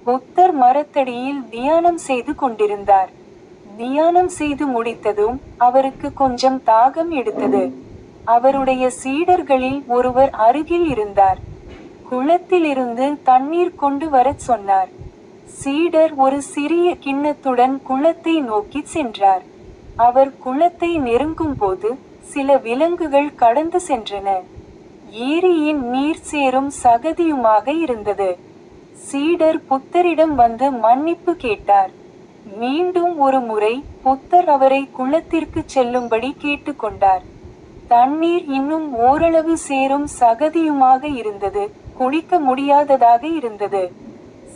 புத்தர் மரத்தடியில் தியானம் செய்து கொண்டிருந்தார். தியானம் செய்து முடித்ததும் அவருக்கு கொஞ்சம் தாகம் எடுத்தது. அவருடைய சீடர்களில் ஒருவர் அருகில் இருந்தார். குளத்திலிருந்து தண்ணீர் கொண்டு வரச் சொன்னார். சீடர் ஒரு சிறிய கிண்ணத்துடன் குளத்தை நோக்கி சென்றார். அவர் குளத்தை நெருங்கும் போது சில விலங்குகள் கடந்து சென்றன. ஏரியின் நீர் சேரும் சகதியுமாக இருந்தது. சீடர் புத்தரிடம் வந்து மன்னிப்பு கேட்டார். மீண்டும் ஒரு முறை புத்தர் அவரை குளத்திற்கு செல்லும்படி கேட்டுக்கொண்டார். தண்ணீர் இன்னும் ஓரளவு சேரும் சகதியுமாக இருந்தது, குடிக்க முடியாததாக இருந்தது.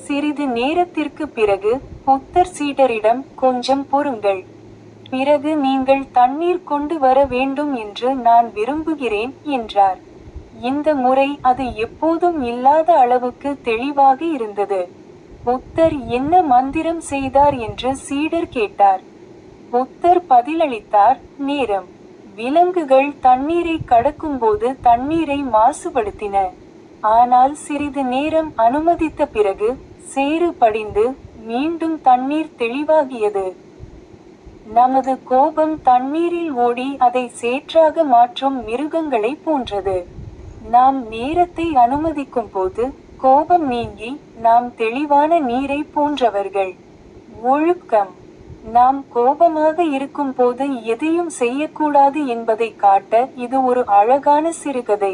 சிறிது நேரத்திற்கு பிறகு புத்தர் சீடரிடம், கொஞ்சம் பொறுங்கள், பிறகு நீங்கள் தண்ணீர் கொண்டு வர வேண்டும் என்று நான் விரும்புகிறேன் என்றார். இந்த முறை அது எப்போதும் இல்லாத அளவுக்கு தெளிவாக இருந்தது. புத்தர் என்ன மந்திரம் செய்தார் என்று சீடர் கேட்டார். புத்தர் பதிலளித்தார், நேரம். விலங்குகள் தண்ணீரை கடக்கும்போது தண்ணீரை மாசுபடுத்தின. ஆனால் சிறிது நேரம் அனுமதித்த பிறகு சேறு படிந்து மீண்டும் தண்ணீர் தெளிவாகியது. நமது கோபம் தண்ணீரில் ஓடி அதை சேற்றாக மாற்றும் மிருகங்களை போன்றது. நாம் நேரத்தை அனுமதிக்கும் போது கோபம் நீங்கி நாம் தெளிவான நீரை போன்றவர்கள். ஒழுக்கம். நாம் கோபமாக இருக்கும் போது எதையும் செய்யக்கூடாது என்பதை காட்ட இது ஒரு அழகான சிறுகதை.